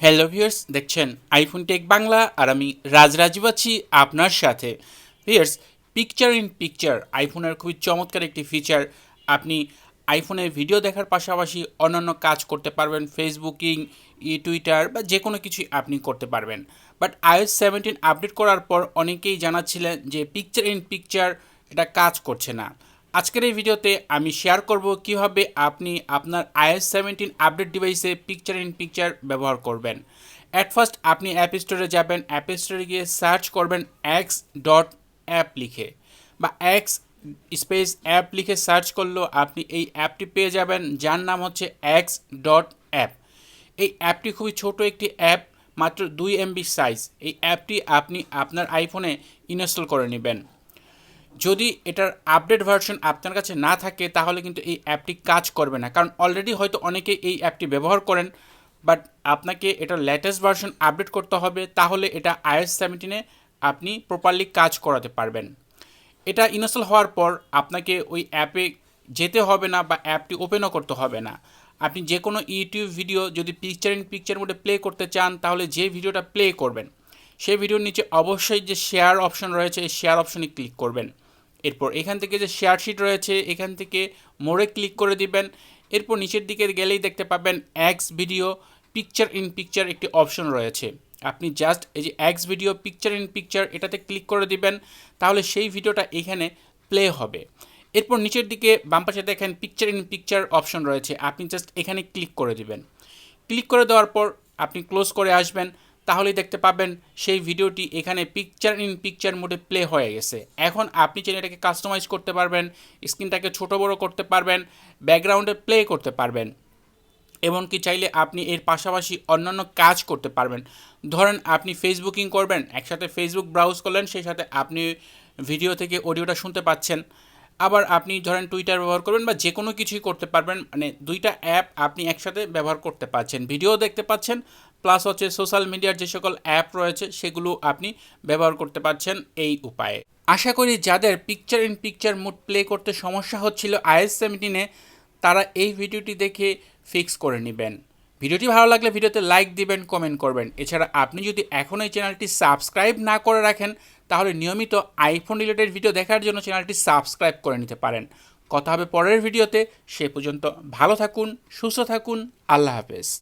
Hello viewers, দেখছেন iPhone take Bangla আর আমি রাজরাজীব আছি আপনার সাথে। ভিউয়ার্স, পিকচার ইন পিকচার আইফোনের খুবই চমৎকার একটি ফিচার। আপনি আইফোনে ভিডিও দেখার পাশাপাশি অন্যান্য কাজ করতে পারবেন, ফেসবুকিং, টুইটার বা যে কোনো কিছুই আপনি করতে পারবেন। বাট iOS 17 আপডেট করার পর অনেকেই জানাচ্ছিলেন যে পিকচার ইন পিকচার এটা কাজ করছে না। আজকের এই ভিডিওতে আমি শেয়ার করব কিভাবে আপনি আপনার iOS 17 আপডেট ডিভাইসে পিকচার ইন পিকচার ব্যবহার করবেন। অ্যাট ফার্স্ট আপনি অ্যাপ স্টোরে যাবেন, অ্যাপ স্টোরে গিয়ে সার্চ করবেন x.app লিখে বা এক্স স্পেস অ্যাপ লিখে সার্চ করলেও আপনি এই অ্যাপটি পেয়ে যাবেন, যার নাম হচ্ছে x.app। এই অ্যাপটি খুবই ছোট একটি অ্যাপ, মাত্র 2 MB সাইজ। এই অ্যাপটি আপনি আপনার আইফোনে ইনস্টল করে নেবেন। যদি এটার আপডেট ভার্সন আপনার কাছে না থাকে তাহলে কিন্তু এই অ্যাপটি কাজ করবে না, কারণ অলরেডি হয়তো অনেকে এই অ্যাপটি ব্যবহার করেন, বাট আপনাকে এটার লেটেস্ট ভার্সন আপডেট করতে হবে, তাহলে এটা iOS 17-এ আপনি প্রপারলি কাজ করাতে পারবেন। এটা ইনস্টল হওয়ার পর আপনাকে ওই অ্যাপে যেতে হবে না বা অ্যাপটি ওপেনও করতে হবে না। আপনি যে কোনো ইউটিউব ভিডিও যদি পিকচার ইন পিকচার মোডে প্লে করতে চান, তাহলে যে ভিডিওটা প্লে করবেন সেই ভিডিওর নিচে অবশ্যই যে শেয়ার অপশন রয়েছে এই শেয়ার অপশনে ক্লিক করবেন। এরপর এখান থেকে যে শেয়ার শিট রয়েছে এখান থেকে মোড়ে ক্লিক করে দিবেন। এরপর নিচের দিকে গেলেই দেখতে পাবেন x video picture in picture একটি অপশন রয়েছে। আপনি জাস্ট এই যে x video picture in picture এটাতে ক্লিক করে দিবেন, তাহলে সেই ভিডিওটা এখানে প্লে হবে। এরপর নিচের দিকে বাম পাশে দেখেন পিকচার ইন পিকচার অপশন রয়েছে, আপনি জাস্ট এখানে ক্লিক করে দিবেন। ক্লিক করে দেওয়ার পর আপনি ক্লোজ করে আসবেন, তাহলেই দেখতে পাবেন সেই ভিডিওটি এখানে পিকচার ইন পিকচার মোডে প্লে হয়ে গেছে। এখন আপনি চাইলে এটাকে কাস্টমাইজ করতে পারবেন, স্ক্রিনটাকে ছোট বড় করতে পারবেন, ব্যাকগ্রাউন্ডে প্লে করতে পারবেন, এমনকি চাইলে আপনি এর পাশাপাশি অন্যান্য কাজ করতে পারবেন। ধরেন আপনি ফেসবুকিং করবেন, একসাথে ফেসবুক ব্রাউজ করলেন, সেই সাথে আপনি ভিডিও থেকে অডিওটা শুনতে পাচ্ছেন। আবার আপনি ধরেন টুইটার ব্যবহার করবেন বা যে কোনো কিছুই করতে পারবেন, মানে দুইটা অ্যাপ আপনি একসাথে ব্যবহার করতে পারছেন, ভিডিও দেখতে পাচ্ছেন, প্লাস হচ্ছে সোশ্যাল মিডিয়ার যে সকল অ্যাপ রয়েছে সেগুলো আপনি ব্যবহার করতে পারছেন এই উপায়ে। আশা করি যাদের picture in picture mode play করতে সমস্যা হচ্ছিল iOS 17-এ, তারা এই ভিডিওটি দেখে ফিক্স করে নেবেন। ভিডিওটি ভালো লাগলে ভিডিওতে লাইক দিবেন, কমেন্ট করবেন। এছাড়া আপনি যদি এখনও এই চ্যানেলটি সাবস্ক্রাইব না করে রাখেন, তাহলে নিয়মিত আইফোন রিলেটেড ভিডিও দেখার জন্য চ্যানেলটি সাবস্ক্রাইব করে নিতে পারেন। কথা হবে পরের ভিডিওতে, সে পর্যন্ত ভালো থাকুন, সুস্থ থাকুন, আল্লাহ হাফেজ।